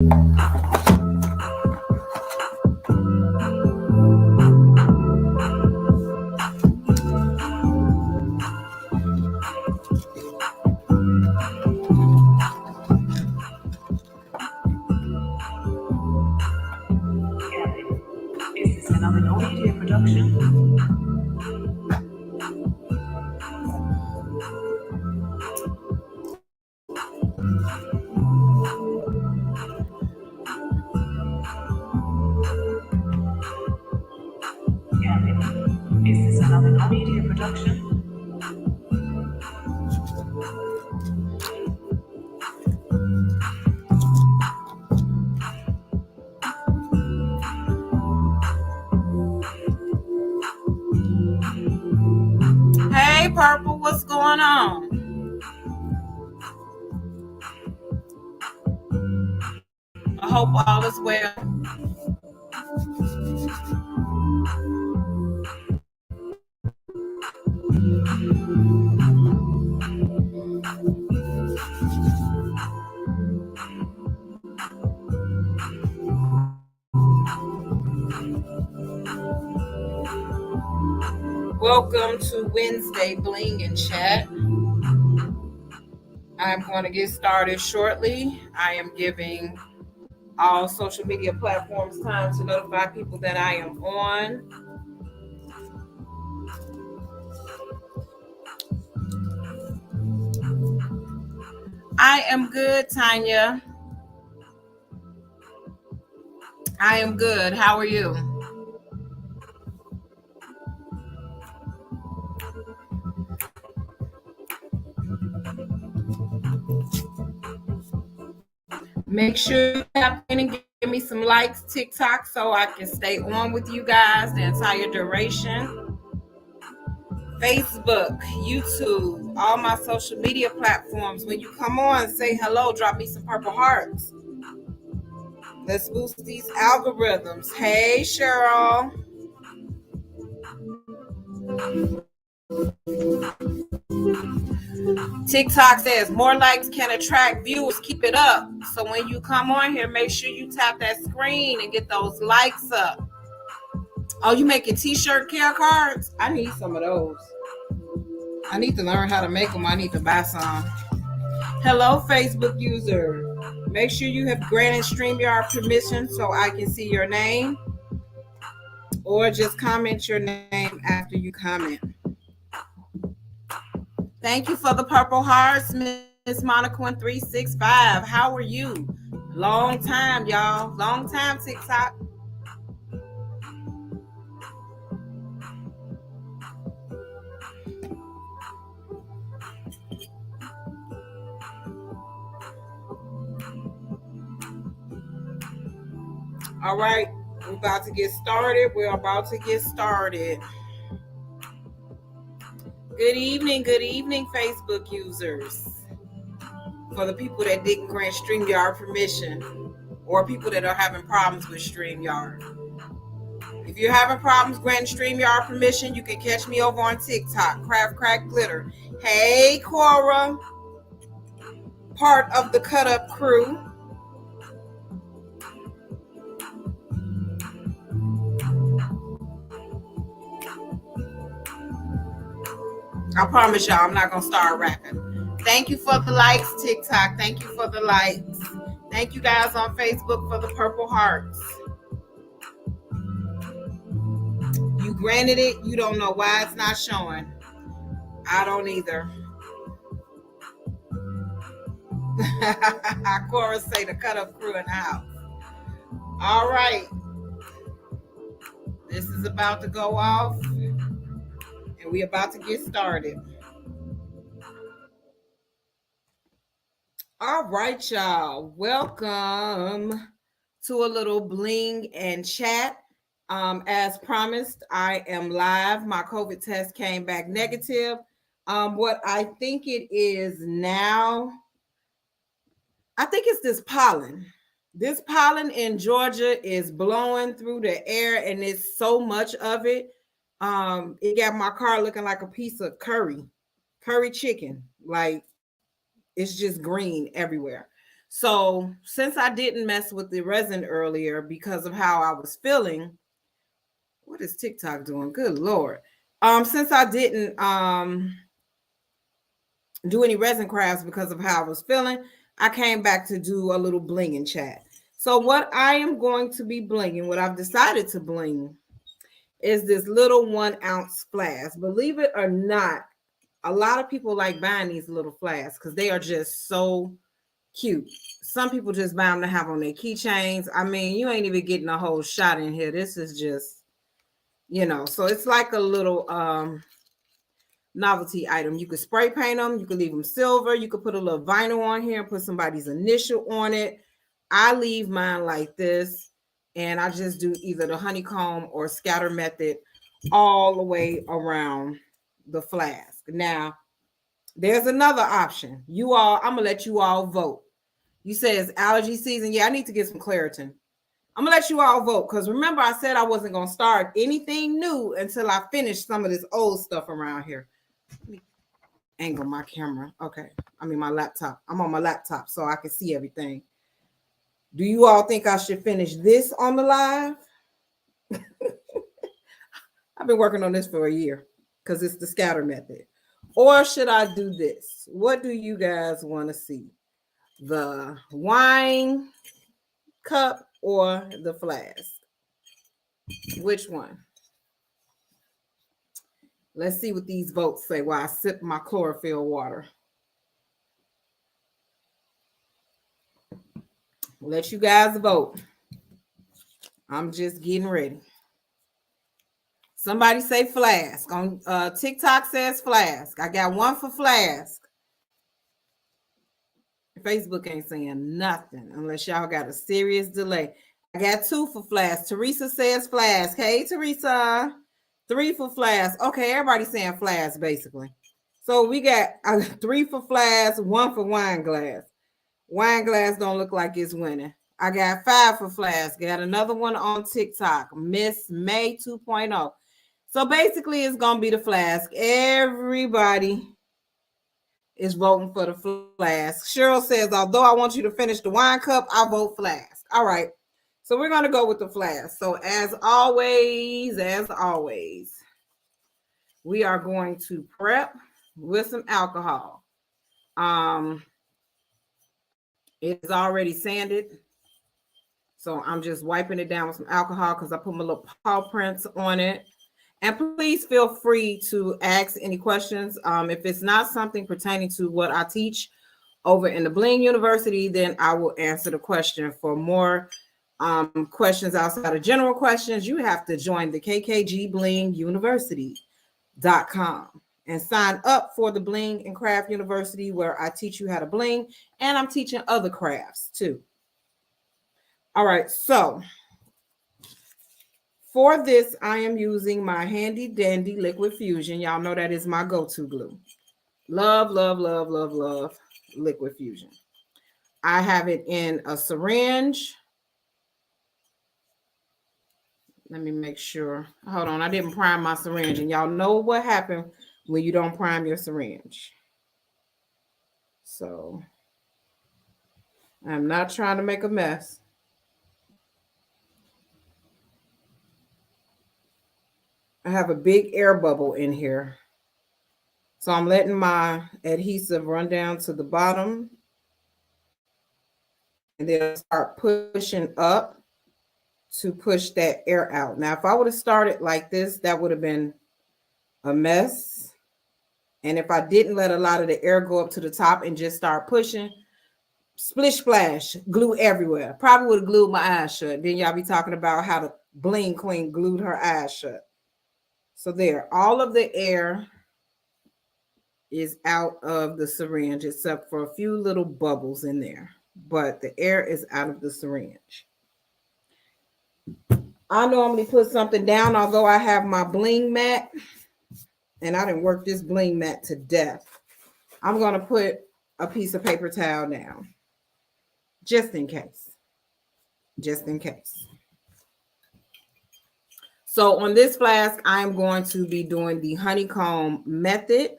Is this another no media production? Is this another no media production? Hey, Purple, what's going on? I hope all is well. Welcome to Wednesday Bling N Chat. I'm going to get started shortly. I am giving all social media platforms time to notify people that I am on. I am good, Tanya. I am good. How are you? Make sure you tap in and give me some likes, TikTok, so I can stay on with you guys the entire duration. Facebook, YouTube, all my social media platforms. When you come on, say hello, drop me some purple hearts. Let's boost these algorithms. Hey, Cheryl. TikTok says more likes can attract viewers. Keep it up. So when you come on here, make sure you tap that screen and get those likes up. Oh, you making t-shirt care cards? I need some of those. I need to learn how to make them. I need to buy some. Hello, Facebook user. Make sure you have granted StreamYard permission so I can see your name. Or just comment your name after you comment. Thank you for the purple hearts, Miss Monica 1365. How are you? Long time, y'all. Long time, TikTok. All right, we're about to get started. Good evening, Facebook users. For the people that didn't grant StreamYard permission, or people that are having problems with StreamYard. If you're having problems granting StreamYard permission, you can catch me over on TikTok, Craft Crack Glitter. Hey, Cora, part of the Cut Up crew. I promise y'all, I'm not going to start rapping. Thank you for the likes, TikTok. Thank you for the likes. Thank you guys on Facebook for the purple hearts. You granted it. You don't know why it's not showing. I don't either. Cora say the Cut Up crew in the house. All right. This is about to go off. And we're about to get started. All right, y'all. Welcome to a little Bling N Chat. As promised, I am live. My COVID test came back negative. What I think it is now, I think it's this pollen. This pollen in Georgia is blowing through the air, and it's so much of it. It got my car looking like a piece of curry chicken. Like, it's just green everywhere. So since I didn't mess with the resin earlier because of how I was feeling, what is TikTok doing? Good Lord. Since I didn't do any resin crafts because of how I was feeling, I came back to do a little Bling N Chat. So what I am going to be blinging, what I've decided to bling, is this little 1 ounce flask. Believe it or not, a lot of people like buying these little flasks because they are just so cute. Some people just buy them to have on their keychains. I mean, you ain't even getting a whole shot in here. This is just, so it's like a little novelty item. You could spray paint them. You could leave them silver. You could put a little vinyl on here and put somebody's initial on it. I leave mine like this, and I just do either the honeycomb or scatter method all the way around the flask. Now, there's another option. I'm gonna let you all vote. You say it's allergy season. Yeah, I need to get some Claritin. I'm gonna let you all vote because remember I said I wasn't gonna start anything new until I finished some of this old stuff around here. Let me angle my camera. Okay, my laptop. I'm on my laptop so I can see everything. Do you all think I should finish this on the live? I've been working on this for a year because it's the scatter method. Or should I do this? What do you guys want to see? The wine cup or the flask? Which one? Let's see what these votes say while I sip my chlorophyll water. Let you guys vote. I'm just getting ready. Somebody say flask. On TikTok says flask. I got one for flask. Facebook ain't saying nothing unless y'all got a serious delay. I got 2 for flask. Teresa says flask. Hey, Teresa. 3 for flask. Okay, everybody's saying flask basically. So we got 3 for flask, 1 for wine glass. Wine glass don't look like it's winning. I got 5 for flask. Got another one on TikTok. Miss May 2.0. So basically, it's going to be the flask. Everybody is voting for the flask. Cheryl says, although I want you to finish the wine cup, I vote flask. All right. So we're going to go with the flask. So as always, we are going to prep with some alcohol. It is already sanded. So I'm just wiping it down with some alcohol because I put my little paw prints on it. And please feel free to ask any questions. If it's not something pertaining to what I teach over in the Bling University, then I will answer the question. For more questions outside of general questions, you have to join the kkgblinuniversity.com and sign up for the Bling and Craft University, where I teach you how to bling, and I'm teaching other crafts too. All right, so for this, I am using my handy dandy liquid fusion. Y'all know that is my go-to glue. Love, love, love, love, love liquid fusion. I have it in a syringe. Let me make sure. Hold on, I didn't prime my syringe, and y'all know what happened when you don't prime your syringe. So I'm not trying to make a mess. I have a big air bubble in here. So I'm letting my adhesive run down to the bottom. And then start pushing up to push that air out. Now, if I would have started like this, that would have been a mess. And if I didn't let a lot of the air go up to the top and just start pushing, splish splash, glue everywhere. Probably would have glued my eyes shut. Then y'all be talking about how the Bling Queen glued her eyes shut. So there, all of the air is out of the syringe except for a few little bubbles in there. But the air is out of the syringe. I normally put something down, although I have my bling mat, and I didn't work this bling mat to death. I'm going to put a piece of paper towel down, just in case. Just in case. So on this flask, I'm going to be doing the honeycomb method.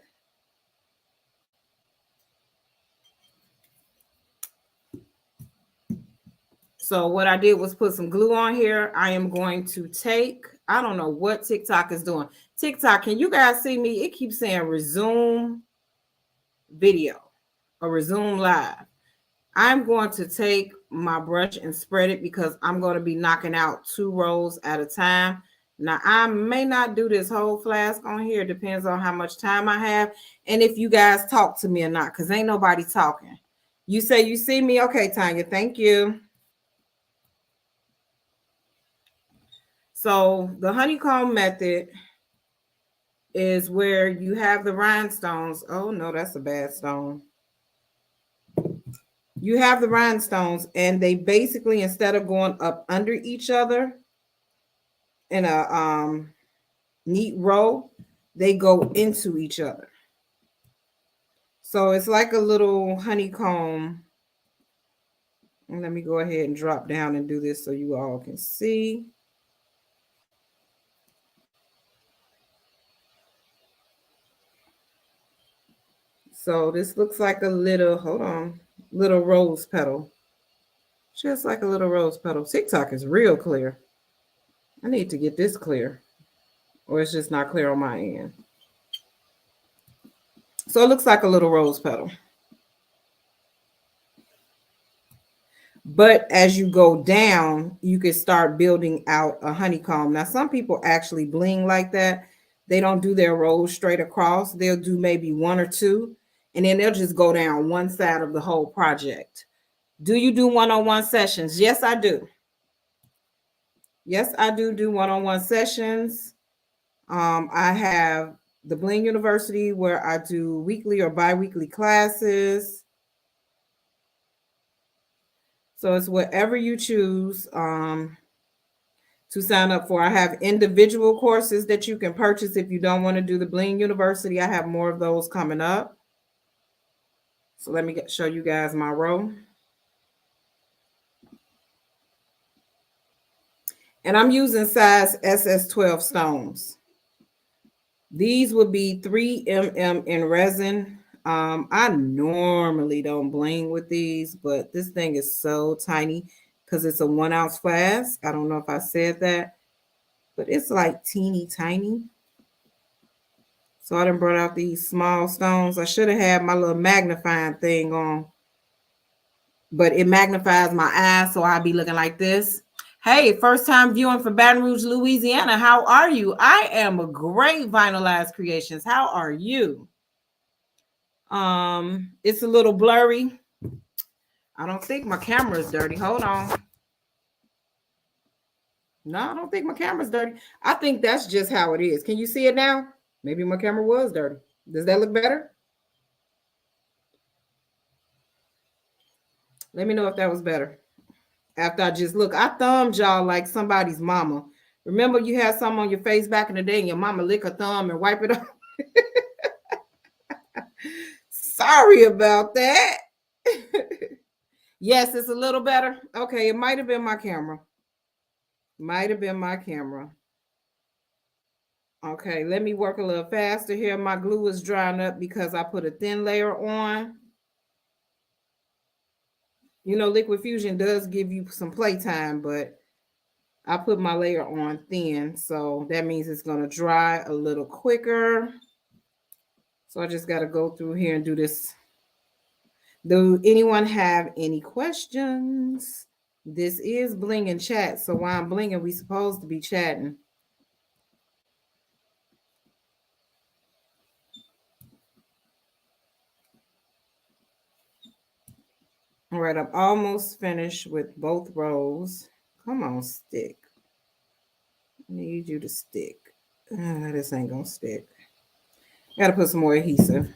So what I did was put some glue on here. I am going to take, I don't know what TikTok is doing. TikTok, can you guys see me? It keeps saying resume video or resume live. I'm going to take my brush and spread it because I'm going to be knocking out 2 rows at a time. Now, I may not do this whole flask on here. Depends on how much time I have and if you guys talk to me or not, because ain't nobody talking. You say you see me? Okay, Tanya, thank you. So the honeycomb method is where you have the rhinestones. Oh, no, that's a bad stone. You have the rhinestones, and they basically, instead of going up under each other in a neat row, they go into each other. So it's like a little honeycomb. And let me go ahead and drop down and do this so you all can see. So this looks like a little, hold on, little rose petal. Just like a little rose petal. TikTok is real clear. I need to get this clear, or it's just not clear on my end. So it looks like a little rose petal. But as you go down, you can start building out a honeycomb. Now, some people actually bling like that. They don't do their rows straight across. They'll do maybe 1 or 2, and then they'll just go down one side of the whole project. Do you do one-on-one sessions? Yes, I do. Yes, I do one-on-one sessions. I have the Bling University where I do weekly or bi-weekly classes. So it's whatever you choose to sign up for. I have individual courses that you can purchase if you don't want to do the Bling University. I have more of those coming up. So let me show you guys my row. And I'm using size SS12 stones. These would be 3 mm in resin. I normally don't bling with these, but this thing is so tiny because it's a 1 ounce flask. I don't know if I said that, but it's like teeny tiny. So I done brought out these small stones. I should have had my little magnifying thing on, but it magnifies my eyes, so I'll be looking like this. Hey, first time viewing from Baton Rouge, Louisiana. How are you? I am a great Vinylized Creations. How are you? It's a little blurry. I don't think my camera is dirty. Hold on. No, I don't think my camera's dirty. I think that's just how it is. Can you see it now? Maybe my camera was dirty. Does that look better? Let me know if that was better. After I just look, I thumbed y'all like somebody's mama. Remember you had something on your face back in the day and your mama lick her thumb and wipe it off? Sorry about that. Yes, it's a little better. Okay, it might have been my camera. Might have been my camera. Okay, let me work a little faster here. My glue is drying up because I put a thin layer on. You know, Liquid Fusion does give you some playtime, but I put my layer on thin, so that means it's going to dry a little quicker. So I just got to go through here and do this. Do anyone have any questions? This is Bling N Chat, so while I'm blinging, we supposed to be chatting. All right, I'm almost finished with both rows. Come on, stick. I need you to stick. This ain't gonna stick. Gotta put some more adhesive.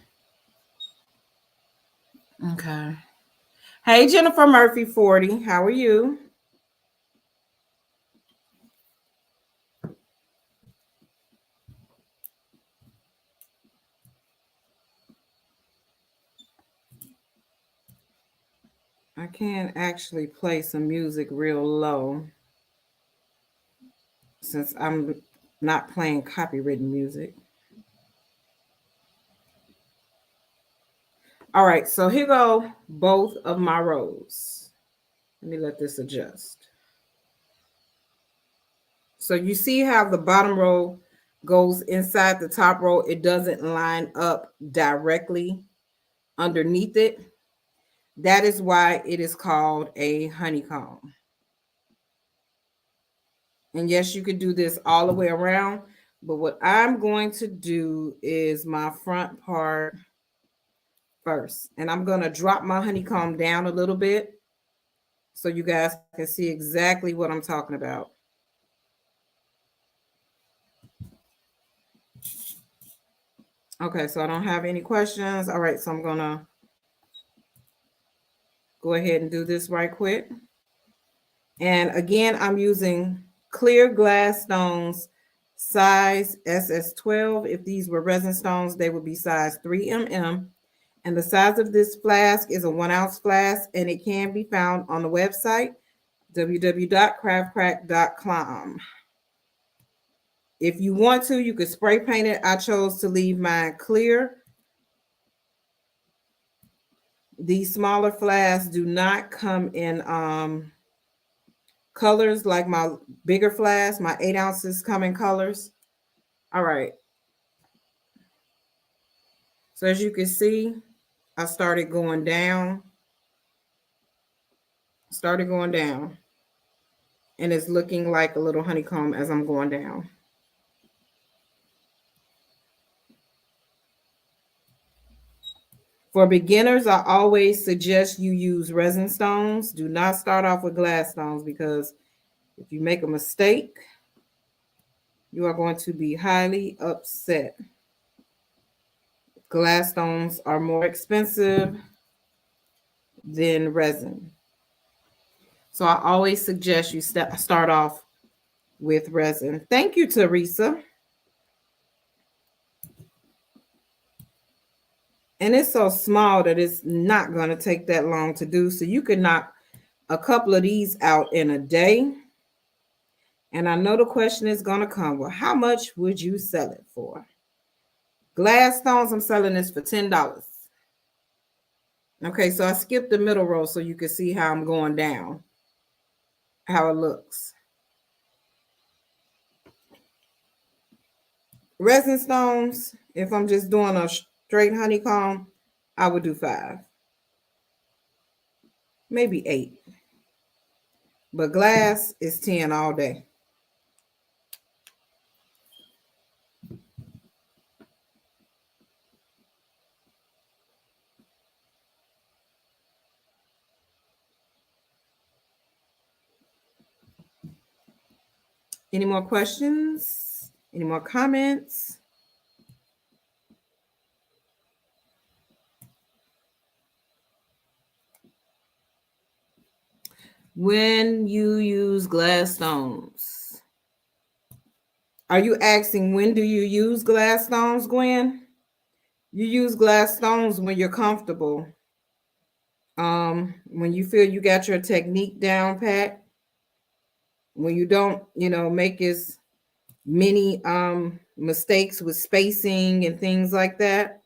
Okay. Hey, Jennifer Murphy 40. How are you? I can't actually play some music real low since I'm not playing copywritten music. All right, so here go both of my rows. Let me let this adjust. So you see how the bottom row goes inside the top row. It doesn't line up directly underneath it. That is why it is called a honeycomb. And yes, you could do this all the way around. But what I'm going to do is my front part first. And I'm going to drop my honeycomb down a little bit so you guys can see exactly what I'm talking about. Okay, so I don't have any questions. All right, so I'm going to go ahead and do this right quick. And again, I'm using clear glass stones, size SS12. If these were resin stones, they would be size 3mm. And the size of this flask is a 1 ounce flask, and it can be found on the website, www.craftcrack.com. If you want to, you could spray paint it. I chose to leave mine clear. These smaller flasks do not come in colors like my bigger flasks. My 8 ounces come in colors. All right. So as you can see, I started going down. And it's looking like a little honeycomb as I'm going down. For beginners, I always suggest you use resin stones. Do not start off with glass stones, because if you make a mistake, you are going to be highly upset. Glass stones are more expensive than resin. So I always suggest you start off with resin. Thank you, Teresa. And it's so small that it's not going to take that long to do. So you can knock a couple of these out in a day. And I know the question is going to come, well, how much would you sell it for? Glass stones, I'm selling this for $10. Okay, so I skipped the middle row so you can see how I'm going down, how it looks. Resin stones, if I'm just doing a straight honeycomb, I would do 5, maybe 8. But glass is 10 all day. Any more questions? Any more comments? When you use glass stones, are you asking when do you use glass stones, Gwen? You use glass stones when you're comfortable. When you feel you got your technique down pat, when you don't, make as many mistakes with spacing and things like that.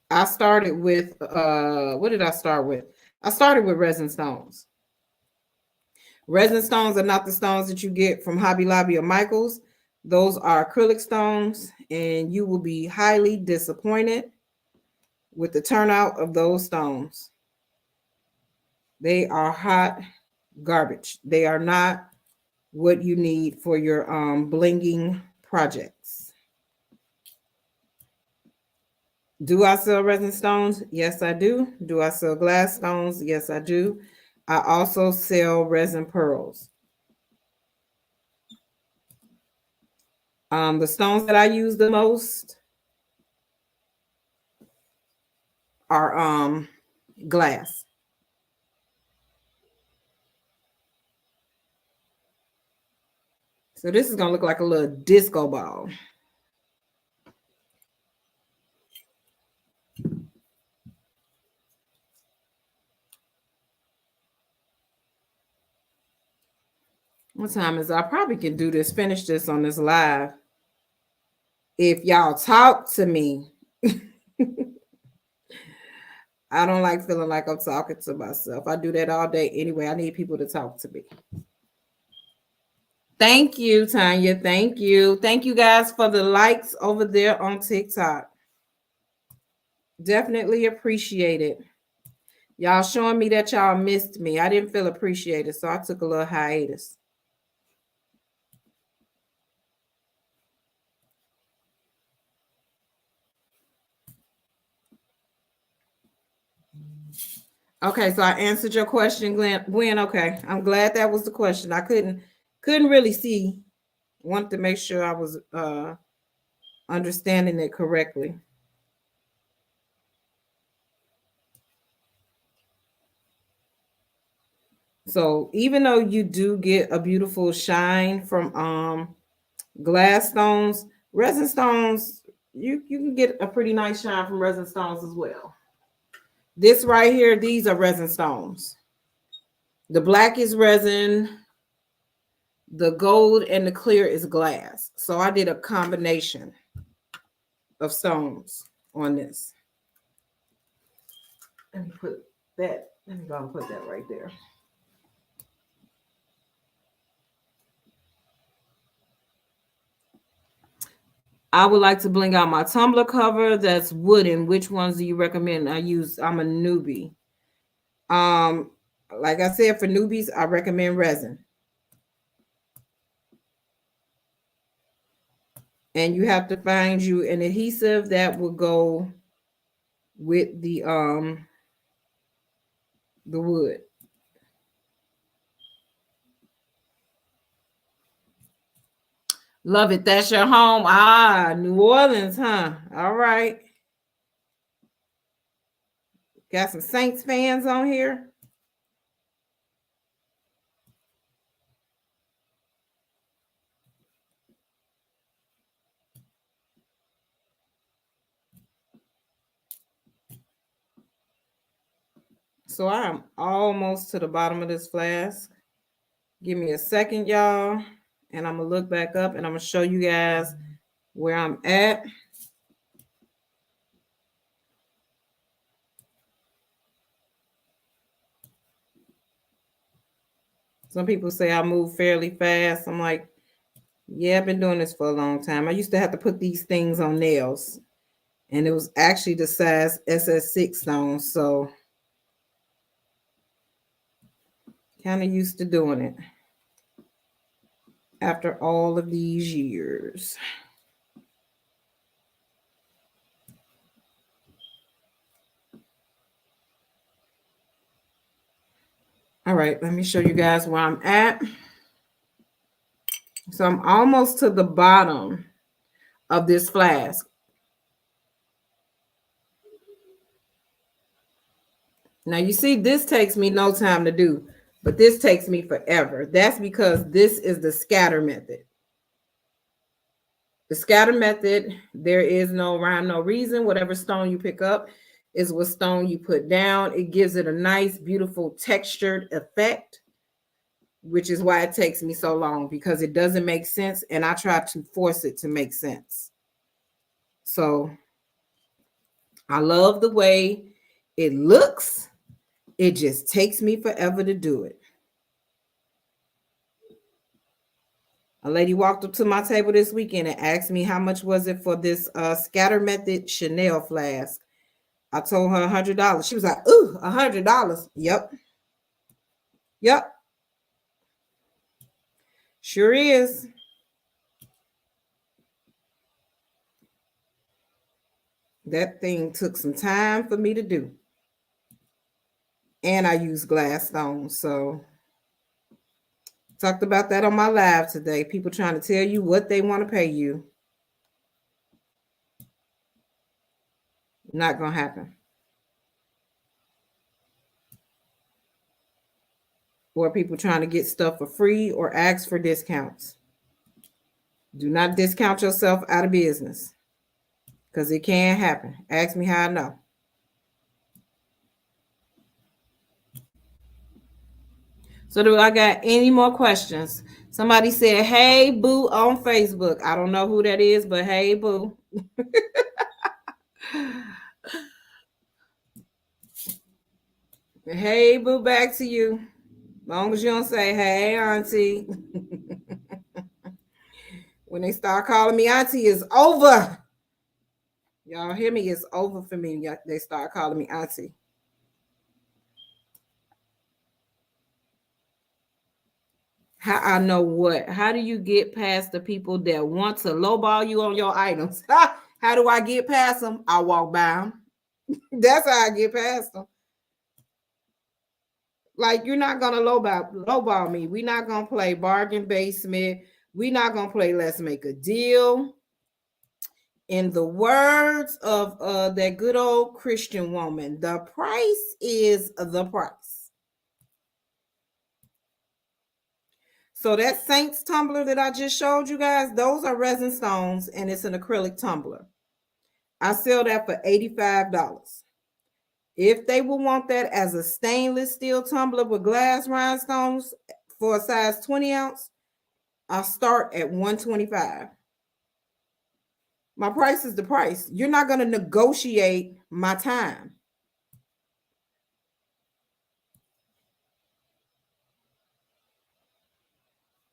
I started with what did I start with? I started with resin stones. Resin stones are not the stones that you get from Hobby Lobby or Michael's. Those are acrylic stones, and you will be highly disappointed with the turnout of those stones. They are hot garbage. They are not what you need for your blinging projects. Do I sell resin stones? Yes, I do. Do I sell glass stones? Yes, I do. I also sell resin pearls. The stones that I use the most are glass. So this is going to look like a little disco ball. What time is it? I probably can do this, finish this on this live. If y'all talk to me. I don't like feeling like I'm talking to myself. I do that all day anyway. I need people to talk to me. Thank you, Tanya. Thank you. Thank you guys for the likes over there on TikTok. Definitely appreciate it. Y'all showing me that y'all missed me. I didn't feel appreciated, so I took a little hiatus. Okay, so I answered your question, Gwen. Okay, I'm glad that was the question. I couldn't really see. Wanted to make sure I was understanding it correctly. So even though you do get a beautiful shine from glass stones, resin stones, you can get a pretty nice shine from resin stones as well. This right here, these are resin stones. The black is resin, the gold and the clear is glass. So I did a combination of stones on this. Let me put that, let me go and put that right there. I would like to bling out my tumbler cover that's wooden. Which ones do you recommend I use? I'm a newbie. Like I said, for newbies, I recommend resin. And you have to find you an adhesive that will go with the wood. Love it. That's your home. Ah, New Orleans, huh? All right. Got some Saints fans on here. So I am almost to the bottom of this flask. Give me a second, y'all. And I'm going to look back up and I'm going to show you guys where I'm at. Some people say I move fairly fast. I'm like, yeah, I've been doing this for a long time. I used to have to put these things on nails. And it was actually the size SS6 stone. So kind of used to doing it after all of these years. All right, let me show you guys where I'm at. So I'm almost to the bottom of this flask. Now you see, this takes me no time to do, but this takes me forever. That's because this is the scatter method. The scatter method, there is no rhyme, no reason. Whatever stone you pick up is what stone you put down. It gives it a nice, beautiful textured effect, which is why it takes me so long, because it doesn't make sense and I try to force it to make sense. So I love the way it looks. It just takes me forever to do it. A lady walked up to my table this weekend and asked me how much was it for this scatter method Chanel flask. I told her $100. She was like, ooh, $100. Yep. Yep. Sure is. That thing took some time for me to do. And I use glass stones. So talked about that on my live today. People trying to tell you what they want to pay you. Not going to happen. Or people trying to get stuff for free or ask for discounts. Do not discount yourself out of business, because it can happen. Ask me how I know. So do I got any more questions? Somebody said, hey, boo, on Facebook. I don't know who that is, but hey, boo. Hey, boo, back to you. Long as you don't say, hey, auntie. When they start calling me auntie, it's over. Y'all hear me? It's over for me. They start calling me auntie. How I know what? How do you get past the people that want to lowball you on your items? How do I get past them? I walk by them. That's how I get past them. Like, you're not gonna lowball me. We're not gonna play bargain basement. We're not gonna play let's make a deal. In the words of that good old Christian woman, the price is the price. So that Saints tumbler that I just showed you guys, those are resin stones, and it's an acrylic tumbler. I sell that for $85. If they will want that as a stainless steel tumbler with glass rhinestones for a size 20 ounce, I'll start at $125. My price is the price. You're not going to negotiate my time.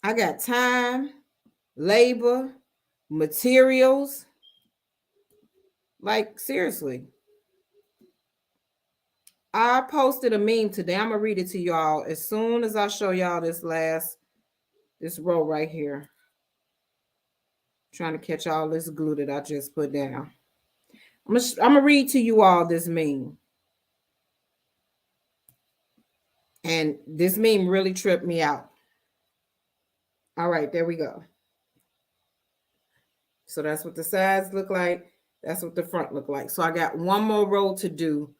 I got time, labor, materials. Like, seriously. I posted a meme today. I'm going to read it to y'all as soon as I show y'all this row right here. Trying to catch all this glue that I just put down. I'm going to read to you all this meme. And this meme really tripped me out. All right, there we go. So that's what the sides look like. That's what the front look like. So I got one more row to do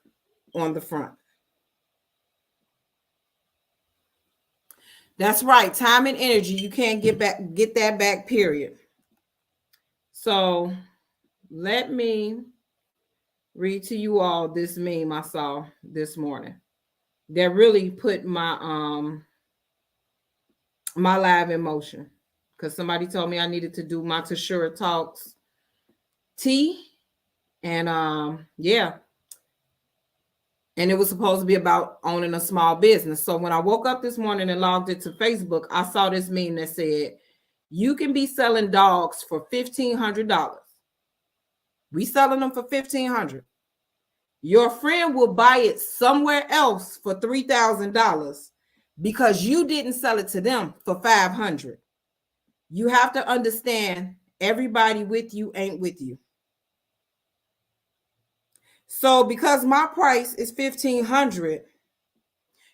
on the front. That's right. Time and energy. You can't get that back, period. So let me read to you all this meme I saw this morning that really put my my live in motion, because somebody told me I needed to do my Tashura Talks tea. And yeah. And it was supposed to be about owning a small business. So when I woke up this morning and logged into Facebook, I saw this meme that said, you can be selling dogs for $1,500. We selling them for $1,500. Your friend will buy it somewhere else for $3,000 because you didn't sell it to them for $500. You have to understand, everybody with you ain't with you. So because my price is $1,500,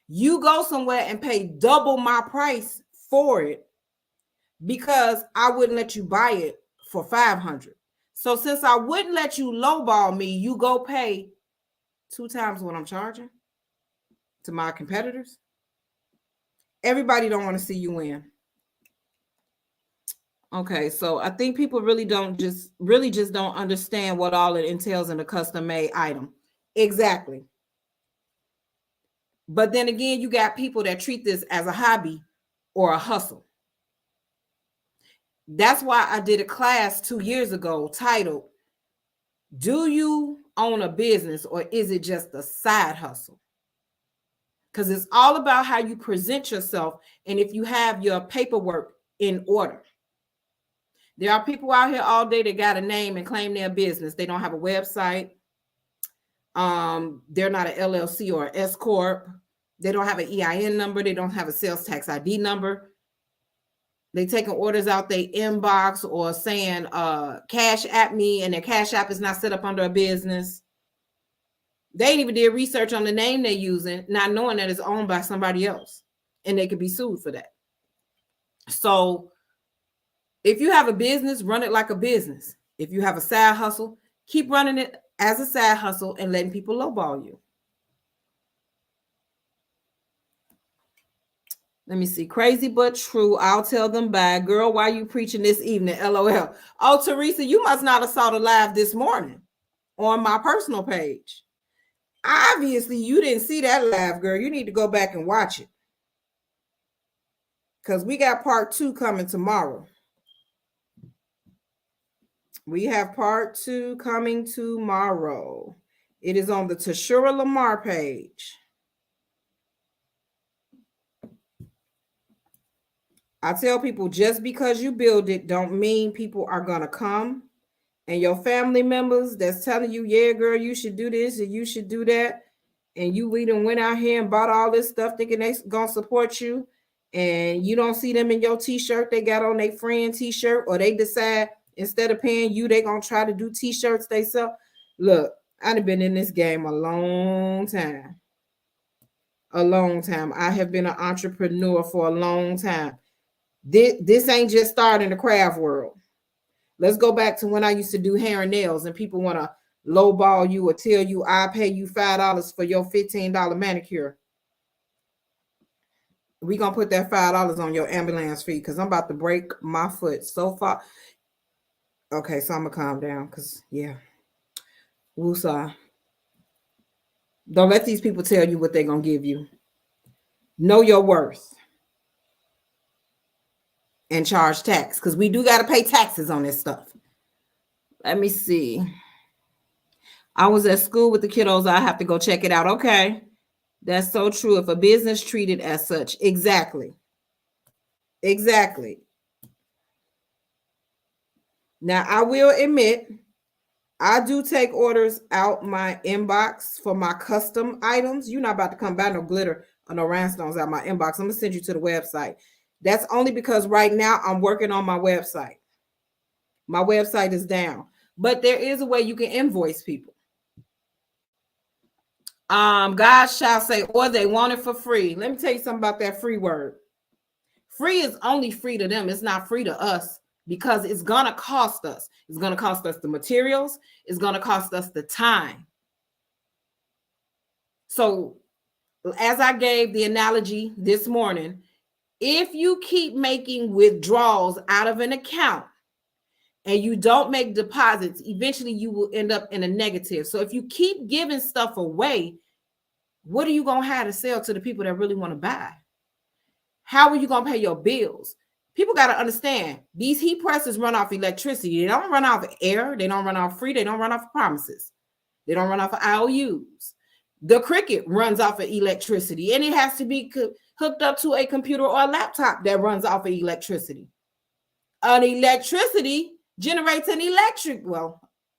you go somewhere and pay double my price for it because I wouldn't let you buy it for $500. So since I wouldn't let you lowball me, you go pay 2 times what I'm charging to my competitors. Everybody don't want to see you win. Okay, so I think people really just don't understand what all it entails in a custom made item. Exactly. But then again, you got people that treat this as a hobby or a hustle. That's why I did a class 2 years ago titled, do you own a business or is it just a side hustle? Because it's all about how you present yourself and if you have your paperwork in order. There are people out here all day that got a name and claim their business. They don't have a website. They're not an LLC or an S Corp. They don't have an EIN number. They don't have a sales tax ID number. They taking orders out their inbox or saying cash app me, and their cash app is not set up under a business. They ain't even did research on the name they're using, not knowing that it's owned by somebody else, and they could be sued for that. So if you have a business, run it like a business. If you have a side hustle, keep running it as a side hustle and letting people lowball you. Let me see. Crazy but true. I'll tell them bye. Girl, why you preaching this evening? LOL. Oh, Teresa, you must not have saw the live this morning on my personal page. Obviously, you didn't see that live, girl. You need to go back and watch it. Because we got part 2 coming tomorrow. We have part 2 coming tomorrow. It is on the Tashura Lamar page. I tell people, just because you build it don't mean people are going to come. And your family members that's telling you, yeah, girl, you should do this and you should do that. And we done went out here and bought all this stuff thinking they going to support you. And you don't see them in your t-shirt they got on their friend t-shirt, or they decide instead of paying you, they going to try to do t-shirts they sell. Look, I've been in this game a long time. A long time. I have been an entrepreneur for a long time. This ain't just starting in the craft world. Let's go back to when I used to do hair and nails and people want to lowball you or tell you I pay you $5 for your $15 manicure. We gonna put that $5 on your ambulance fee because I'm about to break my foot so far. Okay, so I'm gonna calm down because yeah. Woosah. Don't let these people tell you what they're gonna give you. Know your worth. And charge tax, because we do got to pay taxes on this stuff. Let me see. I was at school with the kiddos. I have to go check it out. Okay. That's so true. If a business treated as such. Exactly. Exactly. Now, I will admit, I do take orders out my inbox for my custom items. You're not about to come buy no glitter or no rhinestones out my inbox. I'm going to send you to the website. That's only because right now I'm working on my website. My website is down, but there is a way you can invoice people. God shall say, or they want it for free. Let me tell you something about that free word. Free is only free to them. It's not free to us because it's going to cost us. It's going to cost us the materials. It's going to cost us the time. So as I gave the analogy this morning, if you keep making withdrawals out of an account and you don't make deposits, eventually you will end up in a negative. So if you keep giving stuff away, what are you going to have to sell to the people that really want to buy? How are you going to pay your bills? People got to understand, these heat presses run off electricity. They don't run off air. They don't run off free. They don't run off promises. They don't run off of IOUs. The Cricut runs off of electricity, and it has to be hooked up to a computer or a laptop that runs off of electricity. An electricity generates an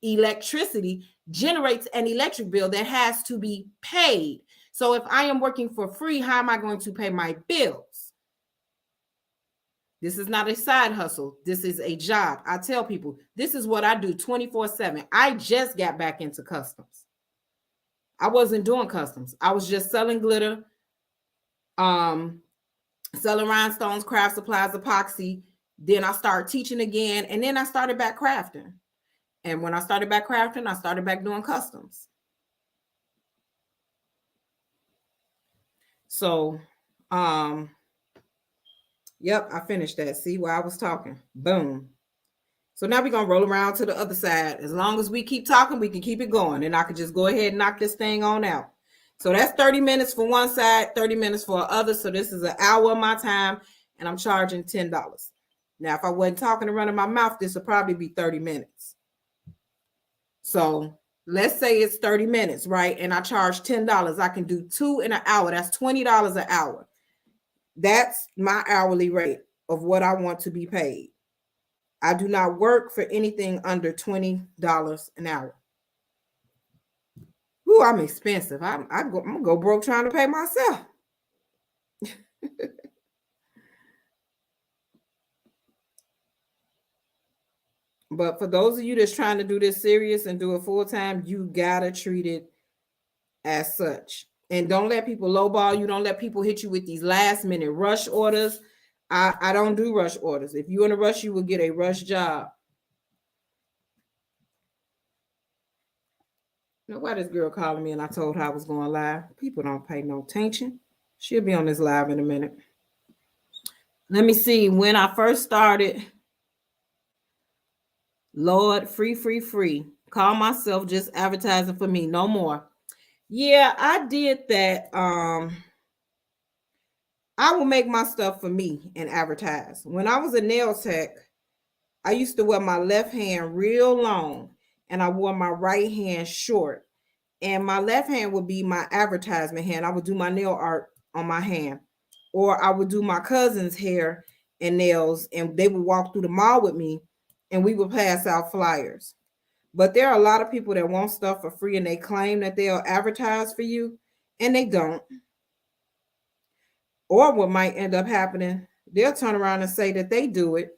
electricity generates an electric bill that has to be paid. So if I am working for free, how am I going to pay my bills? This is not a side hustle. This is a job. I tell people, this is what I do 24/7. I just got back into customs. I wasn't doing customs. I was just selling glitter, selling rhinestones, craft supplies, epoxy. Then I started teaching again, and then I started back crafting. And when I started back crafting, I started back doing customs. So, yep, I finished that. See, while I was talking, boom. So now we're going to roll around to the other side. As long as we keep talking, we can keep it going. And I could just go ahead and knock this thing on out. So that's 30 minutes for one side, 30 minutes for the other. So this is an hour of my time, and I'm charging $10. Now, if I wasn't talking and running my mouth, this would probably be 30 minutes. So let's say it's 30 minutes, right? And I charge $10. I can do 2 in an hour. That's $20 an hour. That's my hourly rate of what I want to be paid. I do not work for anything under $20 an hour. Ooh, I'm expensive. I'm going to go broke trying to pay myself. But for those of you that's trying to do this serious and do it full time, you got to treat it as such. And don't let people lowball you. Don't let people hit you with these last minute rush orders. I don't do rush orders. If you're in a rush, you will get a rush job. Now, why this girl calling me and I told her I was going live? People don't pay no attention. She'll be on this live in a minute. Let me see. When I first started, Lord, free. Call myself just advertising for me. No more. Yeah, I did that. I will make my stuff for me and advertise. When I was a nail tech, I used to wear my left hand real long and I wore my right hand short. and my left hand would be my advertisement hand. I would do my nail art on my hand, or I would do my cousin's hair and nails, and they would walk through the mall with me, and we would pass out flyers. But there are a lot of people that want stuff for free, and they claim that they'll advertise for you, and they don't. Or what might end up happening, they'll turn around and say that they do it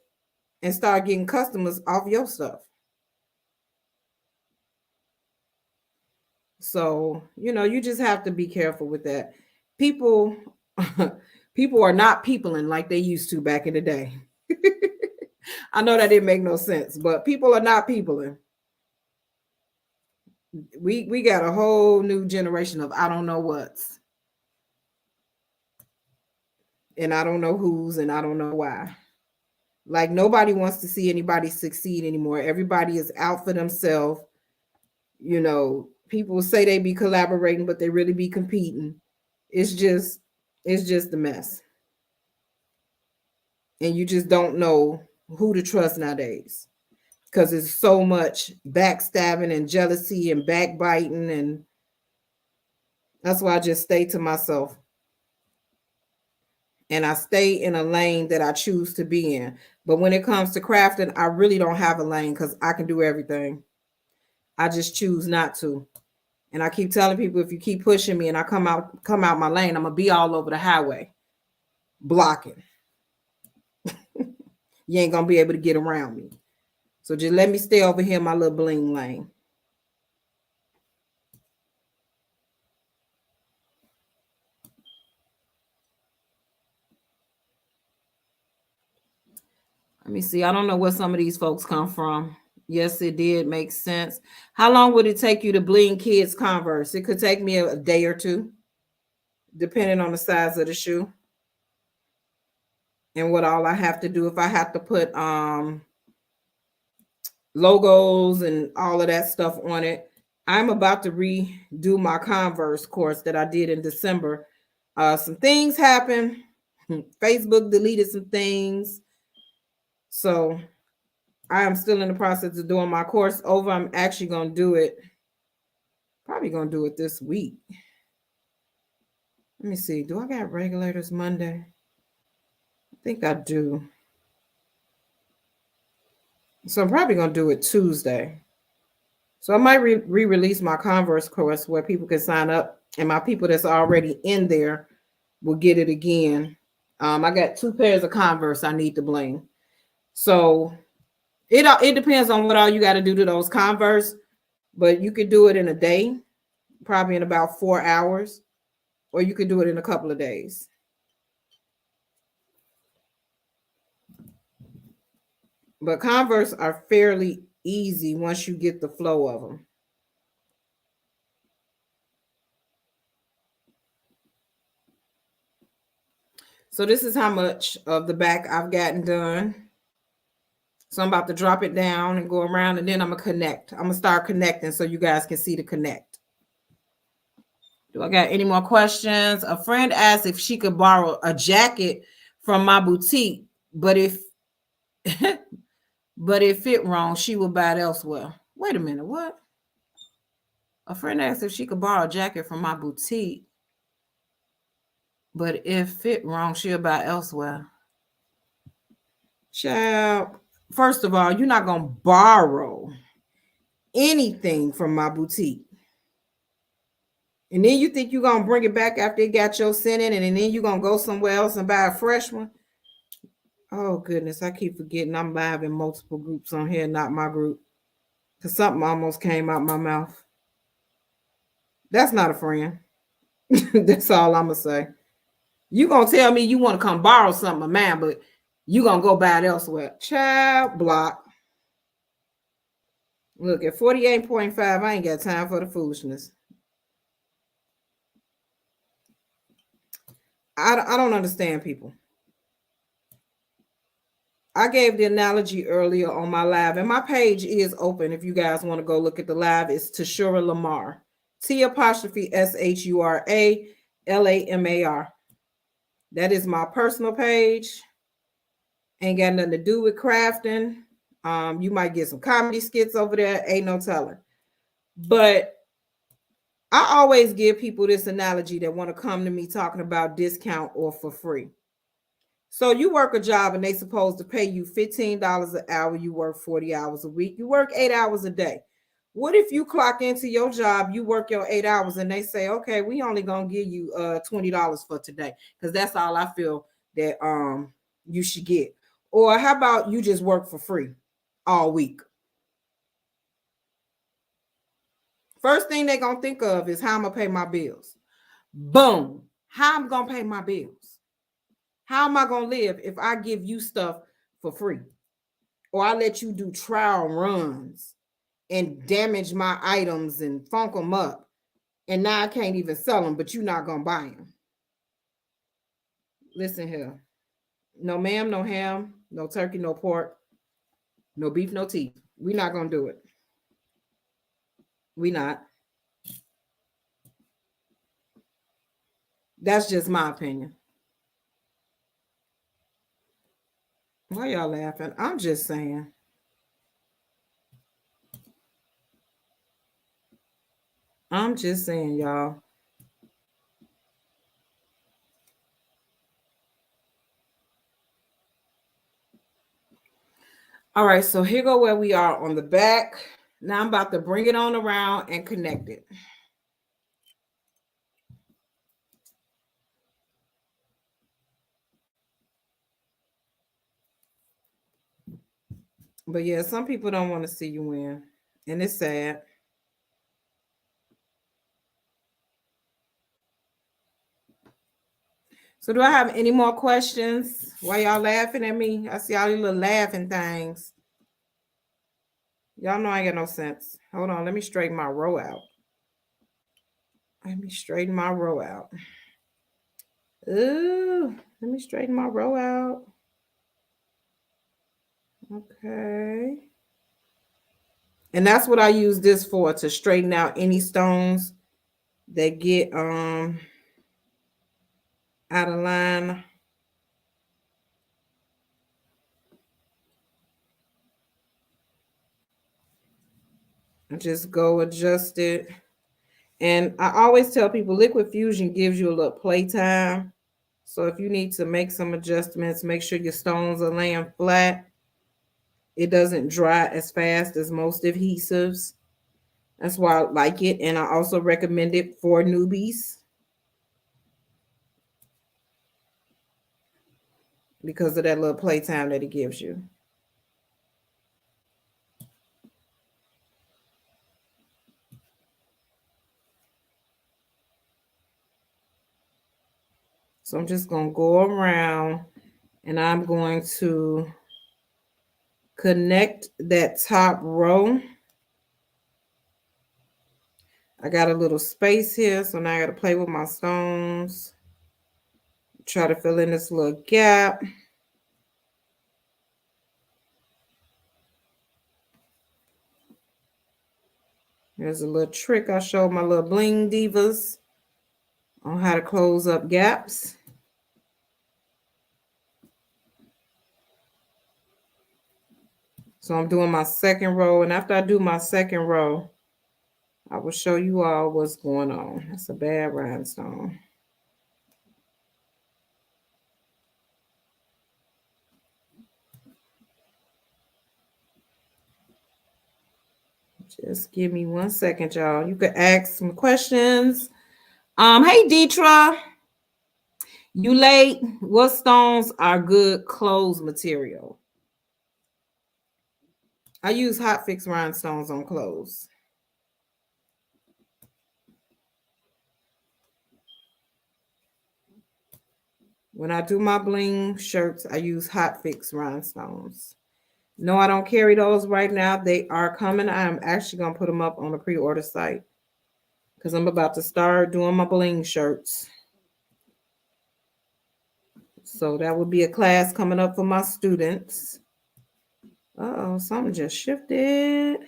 and start getting customers off your stuff. So, you just have to be careful with that. People people are not peopling like they used to back in the day. I know that didn't make no sense, but people are not peopling. We got a whole new generation of I don't know what's, and I don't know who's, and I don't know why. Like nobody wants to see anybody succeed anymore. Everybody is out for themselves. People say they be collaborating, but they really be competing. It's just a mess. And you just don't know who to trust nowadays, because there's so much backstabbing and jealousy and backbiting, and that's why I just stay to myself. And I stay in a lane that I choose to be in. But when it comes to crafting, I really don't have a lane because I can do everything. I just choose not to. And I keep telling people, if you keep pushing me and I come out my lane, I'm gonna be all over the highway blocking. You ain't gonna be able to get around me. So just let me stay over here in my little bling lane. Let me see. I don't know where some of these folks come from. Yes, it did make sense. How long would it take you to bling kids Converse? It could take me a day or two, depending on the size of the shoe and what all I have to do. If I have to put logos and all of that stuff on it. I'm about to redo my Converse course that I did in December. Some things happened. Facebook deleted some things. So I am still in the process of doing my course over. I'm actually going to do it. Probably going to do it this week. Let me see. Do I got regulators Monday? I think I do. So I'm probably going to do it Tuesday. So I might re-release my Converse course where people can sign up, and my people that's already in there will get it again. I got 2 pairs of Converse I need to bling. So it depends on what all you got to do to those Converse, but you could do it in a day, probably in about 4 hours, or you could do it in a couple of days. But Converse are fairly easy once you get the flow of them. So this is how much of the back I've gotten done. So I'm about to drop it down and go around, and then I'm going to connect. I'm going to start connecting so you guys can see the connect. Do I got any more questions? A friend asked if she could borrow a jacket from my boutique, but if it fit wrong, she would buy it elsewhere. Wait a minute, what? A friend asked if she could borrow a jacket from my boutique, but if fit wrong, she'll buy elsewhere. Child, first of all, you're not going to borrow anything from my boutique. And then you think you're going to bring it back after it got your scent in, and then you're going to go somewhere else and buy a fresh one? Oh, goodness. I keep forgetting I'm live in multiple groups on here, not my group. Because something almost came out my mouth. That's not a friend. That's all I'm going to say. You going to tell me you want to come borrow something, man, but you going to go buy it elsewhere. Child, block. Look, at 48.5, I ain't got time for the foolishness. I don't understand people. I gave the analogy earlier on my live, and my page is open if you guys want to go look at the live. It's Tashura Lamar. T'_SHURA_LAMAR. That is my personal page. Ain't got nothing to do with crafting. You might get some comedy skits over there. Ain't no telling. But I always give people this analogy that want to come to me talking about discount or for free. So you work a job and they supposed to pay you $15 an hour. You work 40 hours a week. You work 8 hours a day. What if you clock into your job, you work your 8 hours, and they say, okay, we only gonna give you $20 for today, because that's all I feel that you should get. Or how about you just work for free all week? First thing they're gonna think of is how I'm gonna pay my bills. Boom. How I'm gonna pay my bills? How am I gonna live if I give you stuff for free? Or I let you do trial runs and damage my items and funk them up, and now I can't even sell them, but you're not gonna buy them. Listen here. No ma'am, no ham, no turkey, no pork, no beef, no teeth. We're not gonna do it. We not. That's just my opinion. Why y'all laughing? I'm just saying. I'm just saying, y'all. All right, so here go where we are on the back. Now I'm about to bring it on around and connect it. But yeah, some people don't want to see you win, and it's sad. So do I have any more questions? Why y'all laughing at me? I see all these little laughing things. Y'all know I ain't got no sense. Hold on, let me straighten my row out. Let me straighten my row out. Ooh, let me straighten my row out. Okay. And that's what I use this for, to straighten out any stones that get out of line. I just go adjust it. And I always tell people liquid fusion gives you a little playtime. So if you need to make some adjustments, make sure your stones are laying flat. It doesn't dry as fast as most adhesives. That's why I like it. And I also recommend it for newbies because of that little playtime that it gives you. So I'm just going to go around and I'm going to connect that top row. I got a little space here, so now I got to play with my stones. Try to fill in this little gap. There's a little trick I showed my little bling divas on how to close up gaps. So I'm doing my second row, and after I do my second row, I will show you all what's going on. That's a bad rhinestone. Just give me 1 second, y'all. You could ask some questions. Hey, Deetra. You late? What stones are good clothes material? I use hot fix rhinestones on clothes. When I do my bling shirts, I use hot fix rhinestones. No, I don't carry those right now. They are coming. I'm actually going to put them up on the pre-order site because I'm about to start doing my bling shirts. So that would be a class coming up for my students. Uh-oh, something just shifted.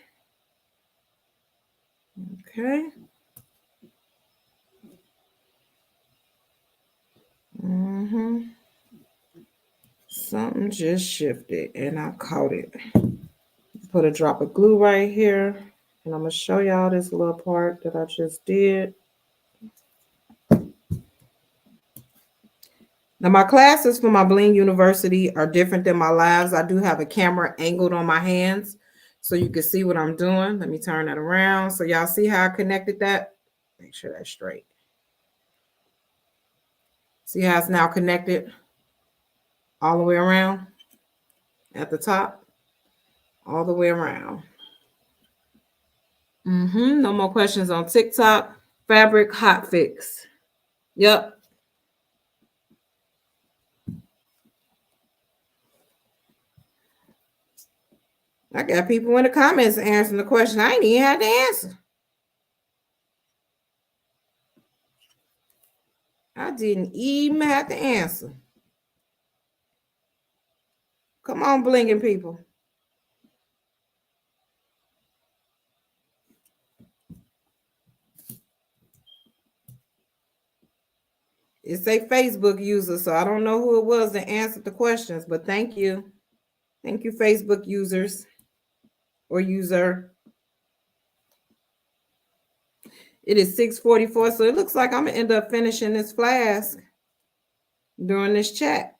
Okay. Something just shifted and I caught it. Put a drop of glue right here. And I'm going to show y'all this little part that I just did. Now, my classes for my Bling University are different than my lives. I do have a camera angled on my hands so you can see what I'm doing. Let me turn that around so y'all see how I connected that. Make sure that's straight. See how it's now connected all the way around at the top, all the way around. No more questions on TikTok. Fabric hot fix. Yep. I got people in the comments answering the question. I ain't even had to answer. I didn't even have to answer. Come on, blinking people. It's a Facebook user, so I don't know who it was that answered the questions, but thank you. Thank you, Facebook users or user. It is 6:44, so it looks like I'm going to end up finishing this flask during this chat.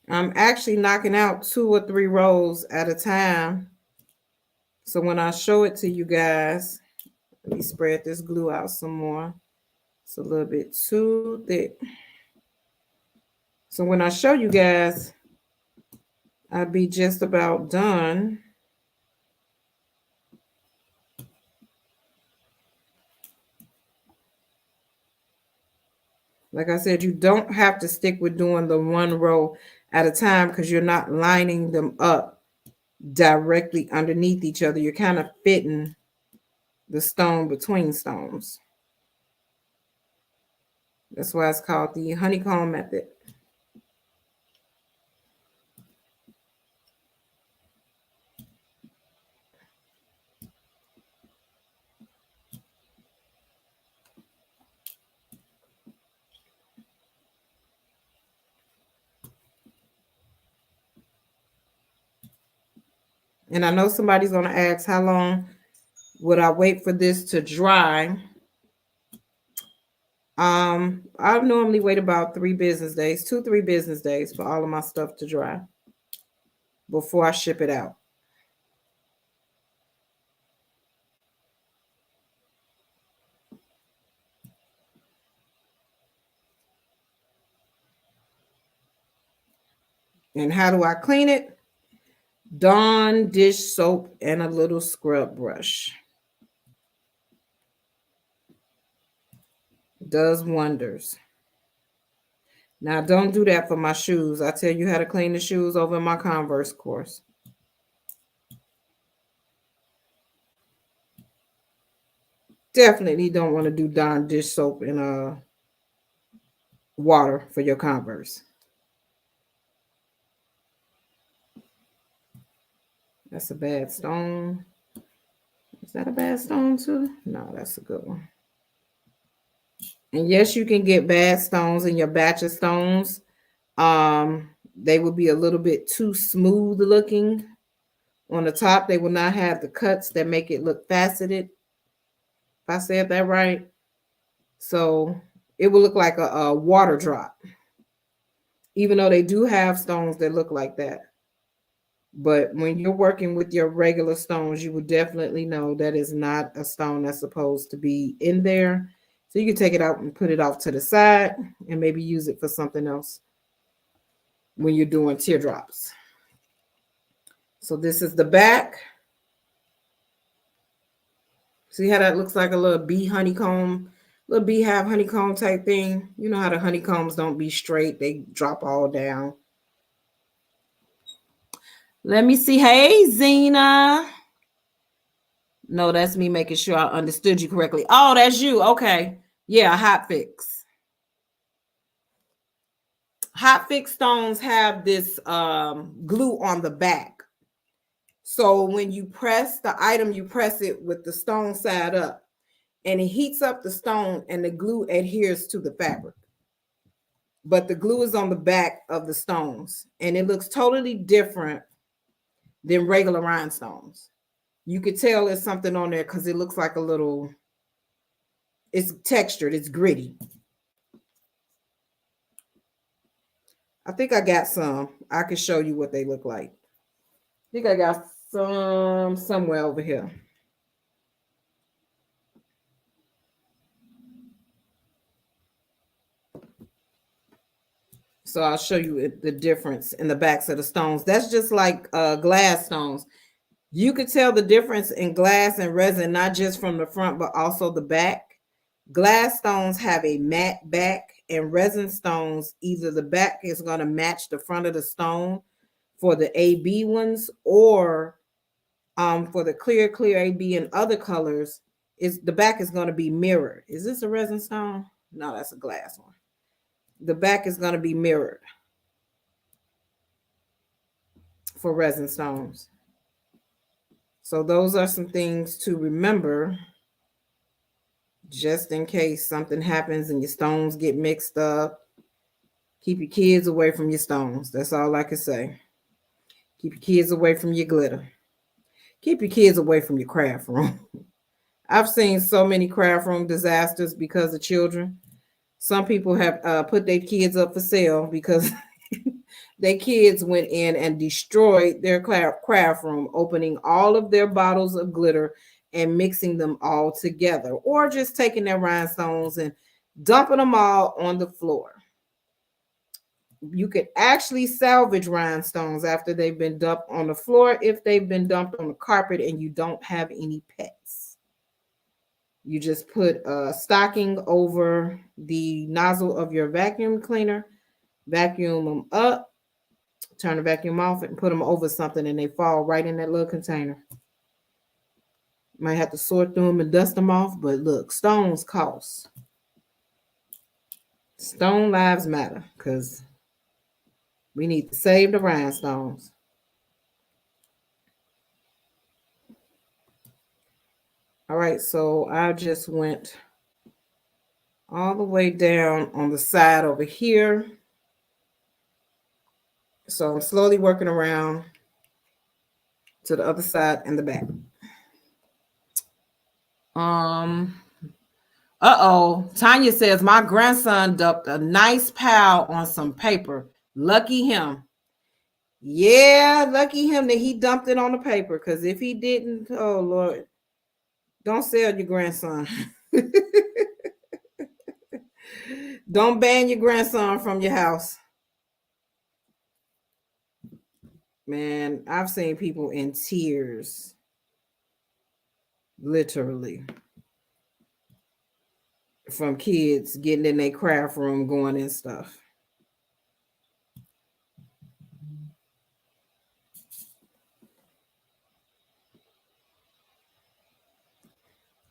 I'm actually knocking out 2 or 3 rolls at a time. So when I show it to you guys, let me spread this glue out some more. It's a little bit too thick. So when I show you guys, I'll be just about done. Like I said, you don't have to stick with doing the 1 row at a time because you're not lining them up directly underneath each other. You're kind of fitting the stone between stones. That's why it's called the honeycomb method. And I know somebody's going to ask, how long would I wait for this to dry? I normally wait about 3 business days, 2-3 business days for all of my stuff to dry before I ship it out. And how do I clean it? Dawn dish soap and a little scrub brush. Does wonders. Now, don't do that for my shoes. I tell you how to clean the shoes over in my Converse course. Definitely don't want to do Dawn dish soap and water for your Converse. That's a bad stone. Is that a bad stone too? No, that's a good one. And yes, you can get bad stones in your batch of stones. They will be a little bit too smooth looking on the top. They will not have the cuts that make it look faceted. If I said that right. So it will look like a water drop. Even though they do have stones that look like that. But when you're working with your regular stones, you would definitely know that is not a stone that's supposed to be in there. So you can take it out and put it off to the side and maybe use it for something else when you're doing teardrops. So this is the back. See how that looks like a little bee honeycomb, little beehive honeycomb type thing. You know how the honeycombs don't be straight. They drop all down. Let me see. Hey, Zena. No, that's me making sure I understood you correctly. Oh, that's you. Okay. Yeah, hot fix. Hot fix stones have this glue on the back. So when you press the item, you press it with the stone side up. and it heats up the stone and the glue adheres to the fabric. But the glue is on the back of the stones and it looks totally different than regular rhinestones. You could tell there's something on there because it looks like a little, it's textured, it's gritty. I think I got some. I can show you what they look like. I think I got some somewhere over here. So I'll show you the difference in the backs of the stones. That's just like glass stones. You could tell the difference in glass and resin, not just from the front, but also the back. Glass stones have a matte back, and resin stones, either the back is going to match the front of the stone for the AB ones, or for the clear AB and other colors, is the back is going to be mirrored. Is this a resin stone? No, that's a glass one. The back is going to be mirrored for resin stones. So those are some things to remember just in case something happens and your stones get mixed up. Keep your kids away from your stones. That's all I can say. Keep your kids away from your glitter. Keep your kids away from your craft room. I've seen so many craft room disasters because of children. Some people have put their kids up for sale because their kids went in and destroyed their craft room, opening all of their bottles of glitter and mixing them all together, or just taking their rhinestones and dumping them all on the floor. You could actually salvage rhinestones after they've been dumped on the floor if they've been dumped on the carpet and you don't have any pets. You just put a stocking over the nozzle of your vacuum cleaner, vacuum them up, turn the vacuum off and put them over something and they fall right in that little container. Might have to sort through them and dust them off, but look, stones cost. Stone lives matter because we need to save the rhinestones. All right, so I just went all the way down on the side over here. So I'm slowly working around to the other side and the back. Tanya says my grandson dumped a nice pile on some paper. Lucky him. Yeah, lucky him that he dumped it on the paper. Because if he didn't, oh Lord, don't sell your grandson. Don't ban your grandson from your house. Man, I've seen people in tears. Literally. From kids getting in their craft room going and stuff.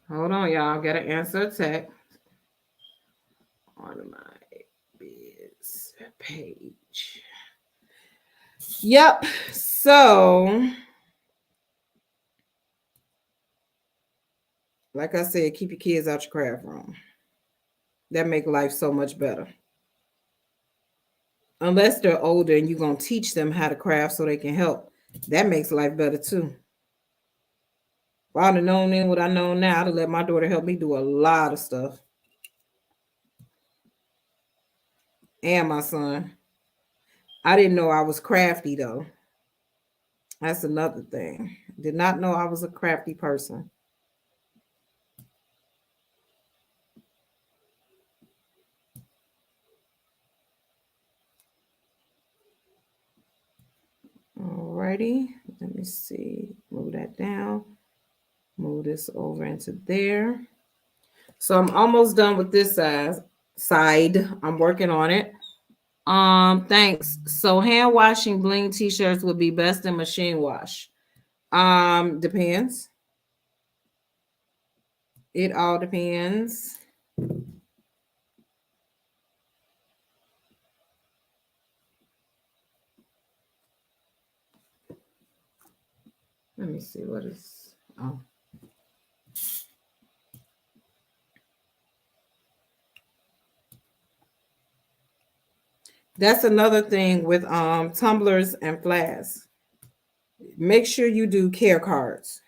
Hold on, y'all. Gotta answer a text on my biz page. Yep. So, like I said, keep your kids out your craft room. That make life so much better. Unless they're older and you're going to teach them how to craft so they can help. That makes life better too. If I'd have known then what I know now, I'd have let my daughter help me do a lot of stuff. And my son. I didn't know I was crafty though. That's another thing. Did not know I was a crafty person. Alrighty, let me see. Move that down. Move this over into there. So I'm almost done with this side. I'm working on it. Thanks. So hand washing bling t-shirts would be best in machine wash. Depends. It all depends. Let me see what is. Oh. That's another thing with tumblers and flasks. Make sure you do care cards.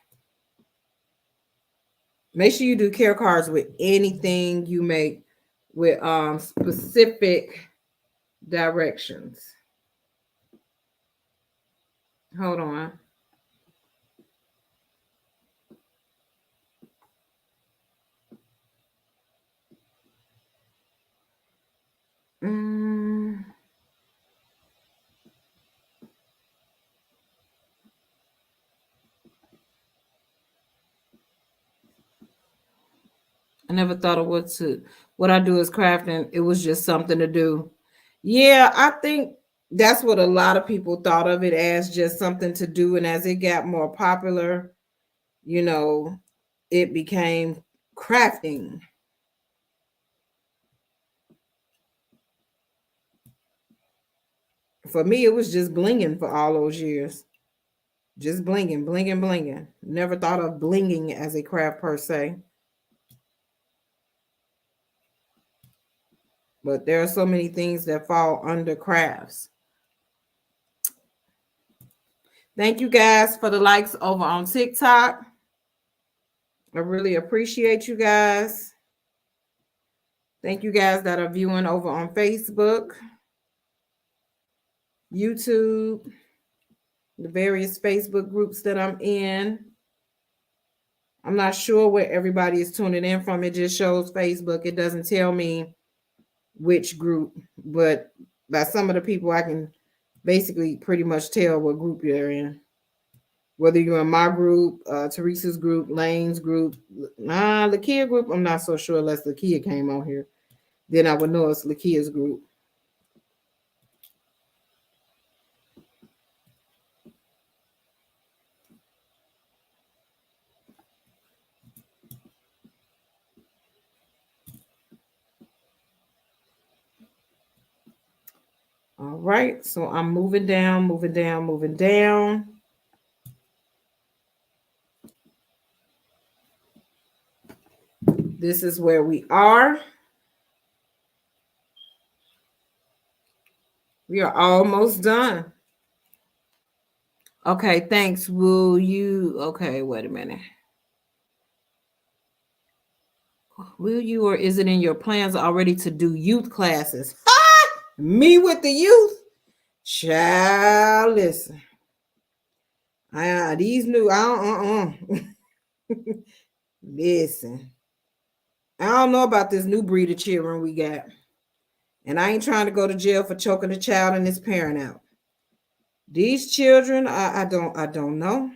Make sure you do care cards with anything you make with specific directions. Hold on. Mm, I never thought of what I do is crafting. It was just something to do. Yeah, I think that's what a lot of people thought of it as, just something to do. And as it got more popular, you know, it became crafting. For me, it was just blinging for all those years. Just blinging, blinging, blinging. Never thought of blinging as a craft per se. But there are so many things that fall under crafts. Thank you guys for the likes over on TikTok. I really appreciate you guys. Thank you guys that are viewing over on Facebook, YouTube, the various Facebook groups that I'm in. I'm not sure where everybody is tuning in from. It just shows Facebook. It doesn't tell me which group, but by some of the people, I can basically pretty much tell what group you're in. Whether you're in my group, Teresa's group, Lane's group, Lakia group, I'm not so sure unless Lakia came on here. Then I would know it's Lakia's group. All right, so I'm moving down, moving down, moving down. This is where we are. We are almost done. Okay, thanks. Will you? Okay, wait a minute. Will you, or is it in your plans already to do youth classes? Me with the youth? Child, listen. These new, listen. I don't know about this new breed of children we got. And I ain't trying to go to jail for choking a child and his parent out. These children, I don't know.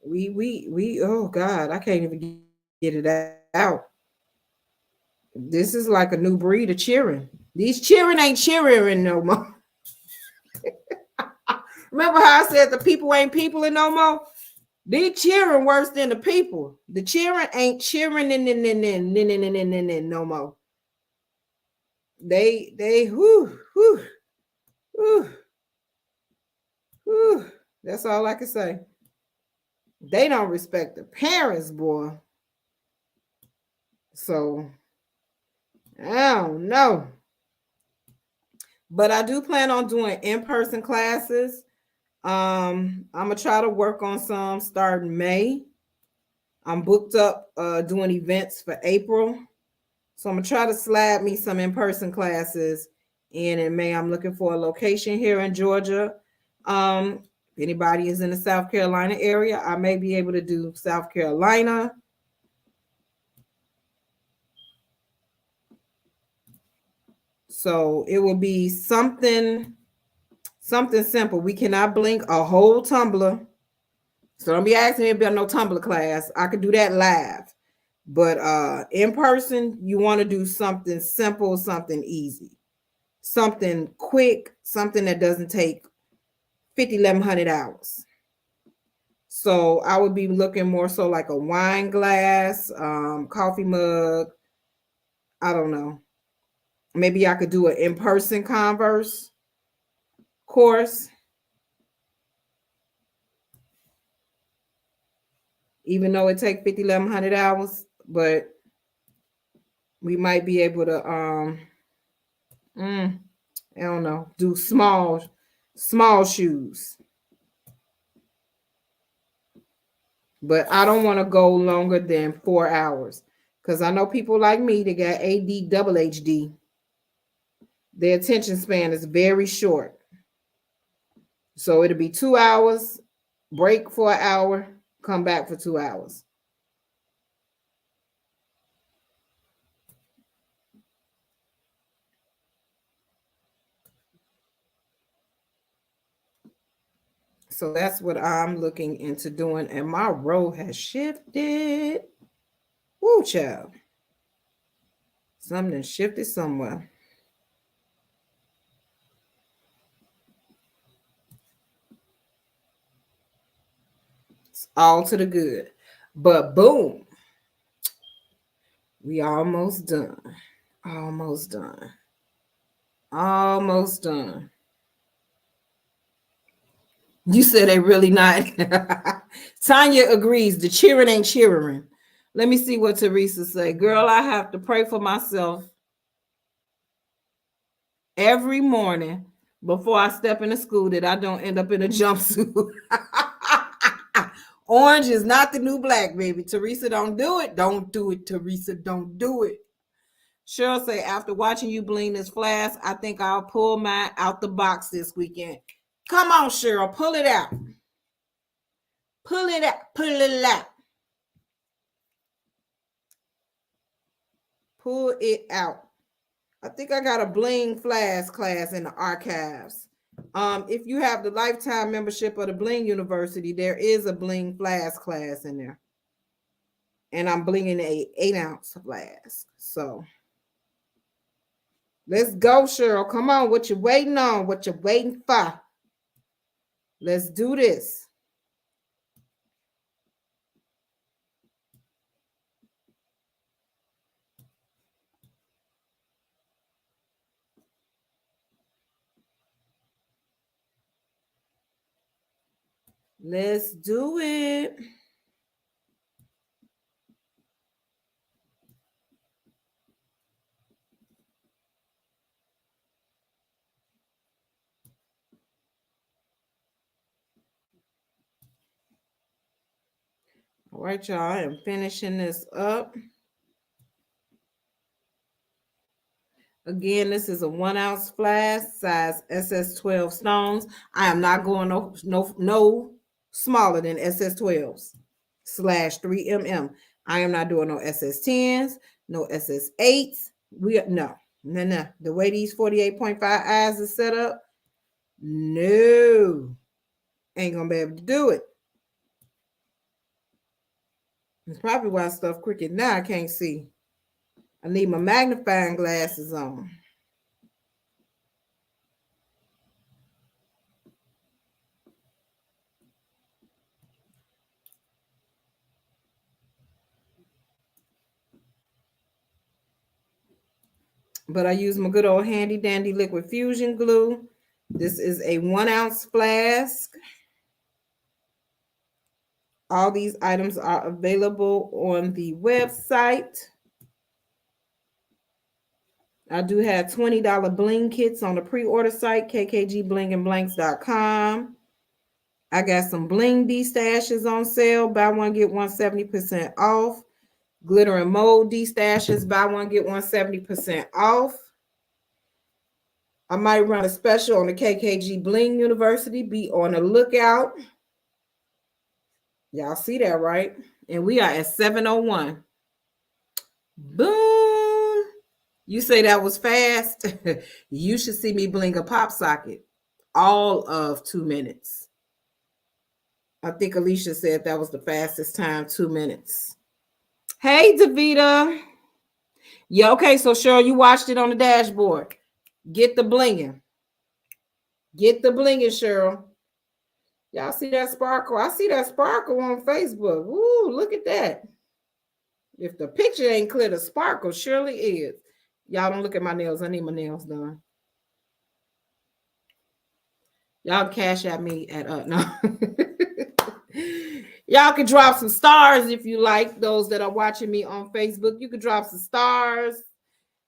We oh God, I can't even get it out. This is like a new breed of cheering. These cheering ain't cheering no more. Remember how I said the people ain't peopling no more? They cheering worse than the people. The cheering ain't cheering no more. They whoo. That's all I can say. They don't respect the parents, boy. So I don't know. But I do plan on doing in-person classes. I'm gonna try to work on some starting May. I'm booked up doing events for April. So I'm gonna try to slab me some in-person classes in May. I'm looking for a location here in Georgia. If anybody is in the South Carolina area, I may be able to do South Carolina. So it will be something simple. We cannot blink a whole tumbler. So don't be asking me about no tumbler class. I could do that live. But in person, you want to do something simple, something easy, something quick, something that doesn't take 1,100 hours. So I would be looking more so like a wine glass, coffee mug. I don't know. Maybe I could do an in-person Converse course. Even though it takes 1,100 hours, but we might be able to I don't know. Do small shoes. But I don't want to go longer than 4 hours. Because I know people like me that got AD double HD. Their attention span is very short. So it'll be 2 hours, break for an hour, come back for 2 hours. So that's what I'm looking into doing. And my row has shifted. Woo, child. Something shifted somewhere. It's all to the good. But boom. We almost done. Almost done. Almost done. You said they really not. Tanya agrees. The cheering ain't cheering. Let me see what Teresa say. Girl, I have to pray for myself every morning before I step into school that I don't end up in a jumpsuit. Orange is not the new black, baby. Teresa, don't do it. Don't do it, Teresa. Don't do it. Cheryl say, after watching you bling this flask, I think I'll pull mine out the box this weekend. Come on, Cheryl. Pull it out. Pull it out. Pull it out. Pull it out. I think I got a bling flask class in the archives. If you have the lifetime membership of the Bling University, there is a bling flask class in there. And I'm blinging a 8-ounce flask. So let's go, Cheryl. Come on. What you waiting on? What you waiting for? Let's do this. Let's do it. All right, y'all. I am finishing this up. Again, this is a 1-ounce flask, size SS12 stones. I am not going no smaller than SS12s /3mm. I am not doing no SS10s, no SS8s. No. The way these 48.5 eyes is set up, no, ain't gonna be able to do it. That's probably why stuff crooked now. I can't see. I need my magnifying glasses on. But I use my good old handy dandy liquid fusion glue. This is a 1-ounce flask. All these items are available on the website. I do have $20 bling kits on the pre-order site, kkgblingandblanks.com. I got some bling D-stashes on sale. Buy one, get one 70% off. Glitter and mold D-stashes. Buy one, get one 70% off. I might run a special on the KKG Bling University. Be on the lookout. Y'all see that, right? And we are at 7:01. Boom. You say that was fast? You should see me bling a pop socket. All of 2 minutes. I think Alicia said that was the fastest time, 2 minutes. Hey, Davita. Yeah, okay, so Cheryl, you watched it on the dashboard. Get the blinging. Get the blinging, Cheryl. Y'all see that sparkle? I see that sparkle on Facebook. Woo, look at that. If the picture ain't clear, the sparkle surely is. Y'all don't look at my nails. I need my nails done. Y'all cash at me at no. Y'all can drop some stars if you like. Those that are watching me on Facebook, you can drop some stars.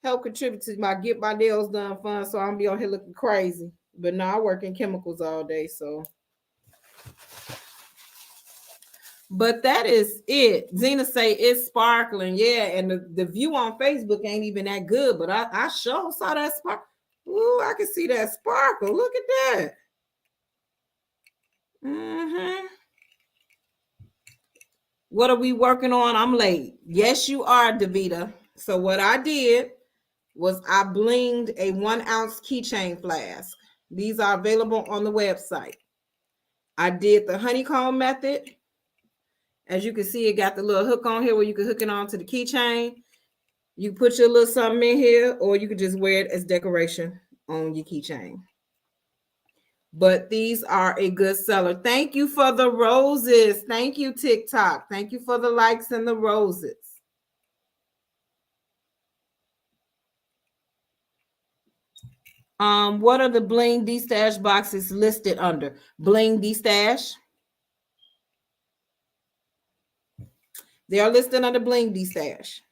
help contribute to my get my nails done fun, so I'm gonna be on here looking crazy. But no, I work in chemicals all day, so. But that is it. Zena say it's sparkling. Yeah, and the view on Facebook ain't even that good, but I sure saw that spark. Ooh, I can see that sparkle. Look at that. Mm-hmm. What are we working on? I'm late. Yes, you are, Davita. So what I did was I blinged a 1 ounce keychain flask. These are available on the website. I did the honeycomb method. As you can see, it got the little hook on here where you can hook it onto the keychain. You put your little something in here, or you could just wear it as decoration on your keychain. But these are a good seller. Thank you for the roses. Thank you, TikTok. Thank you for the likes and the roses. What are the Bling D Stash boxes listed under? Bling D Stash. They are listed under Bling D Stash.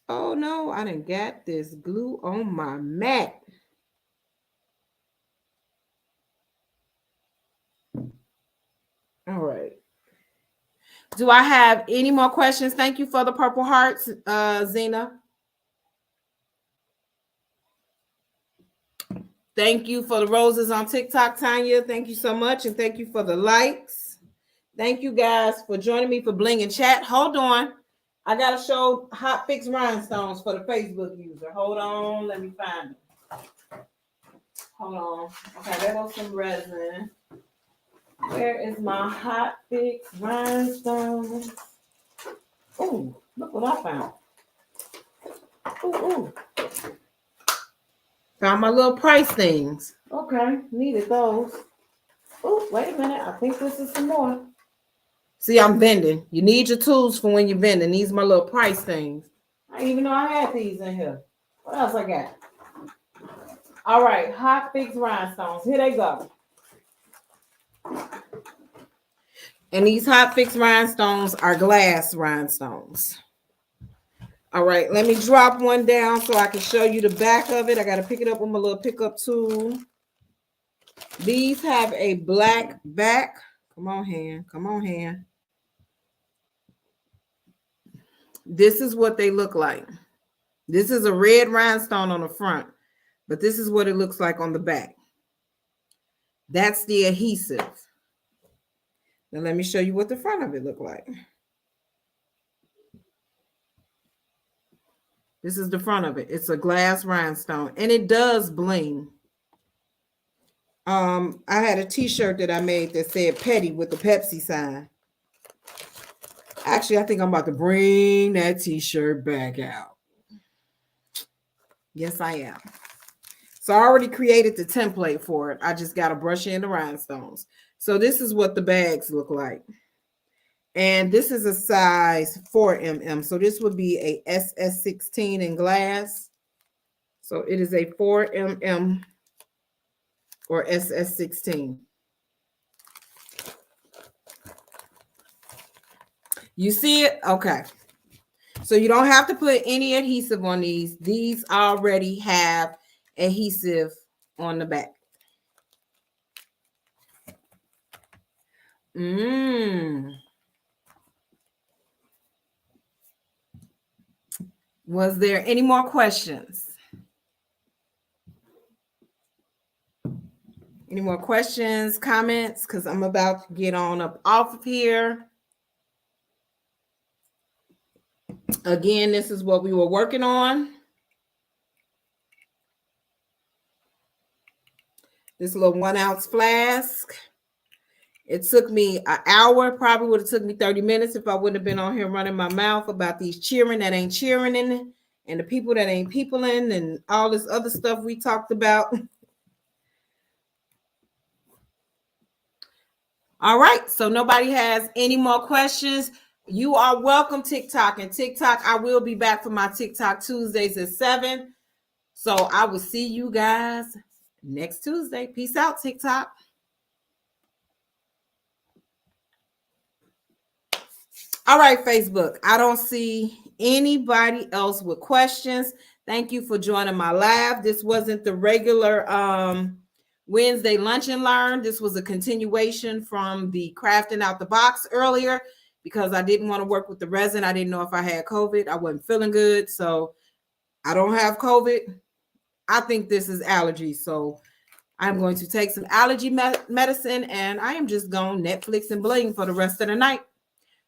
Oh no, I didn't got this glue on my mat. All right. Do I have any more questions? Thank you for the purple hearts, Zena. Thank you for the roses on TikTok, Tanya. Thank you so much. And thank you for the likes. Thank you guys for joining me for Bling N Chat. Hold on. I got to show hot fix rhinestones for the Facebook user. Hold on. Let me find them. Hold on. Okay, there goes some resin. Where is my hot fix rhinestones? Oh, look what I found. Ooh. Found my little price things. Okay, needed those. Oh, wait a minute. I think this is some more. See, I'm vending. You need your tools for when you're vending. These are my little price things. I didn't even know I had these in here. What else I got? All right, hot fix rhinestones. Here they go. And these hot fix rhinestones are glass rhinestones. All right, let me drop one down so I can show you the back of it. I got to pick it up with my little pickup tool. These have a black back. Come on, hand. Come on, hand. This is what they look like. This is a red rhinestone on the front, but this is what it looks like on the back. That's the adhesive. Now let me show you what the front of it look like. This is the front of it. It's a glass rhinestone, and it does bling. I had a t-shirt that I made that said Petty with the Pepsi sign. Actually, I think I'm about to bring that t-shirt back out. Yes, I am. So I already created the template for it. I just got to brush in the rhinestones. So this is what the bags look like. And this is a size 4mm. So this would be a SS16 in glass. So it is a 4mm or SS16. You see it? Okay. So you don't have to put any adhesive on these. These already have adhesive on the back. Was there any more questions? Any more questions, comments? Because I'm about to get on up off of here. Again, this is what we were working on. This little 1 ounce flask. It took me an hour. Probably would have took me 30 minutes if I wouldn't have been on here running my mouth about these cheering that ain't cheering in, and the people that ain't peopling, and all this other stuff we talked about. All right. So nobody has any more questions. You are welcome, TikTok. And TikTok, I will be back for my TikTok Tuesdays at 7. So I will see you guys next Tuesday. Peace out, TikTok. All right, Facebook. I don't see anybody else with questions. Thank you for joining my live. This wasn't the regular Wednesday lunch and learn. This was a continuation from the crafting out the box earlier because I didn't want to work with the resin. I didn't know if I had COVID. I wasn't feeling good. So I don't have COVID. I think this is allergies. So I'm going to take some allergy medicine and I am just going Netflix and bling for the rest of the night.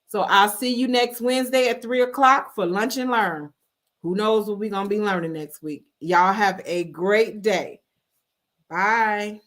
So I'll see you next Wednesday at 3:00 for lunch and learn. Who knows what we're going to be learning next week? Y'all have a great day. Bye.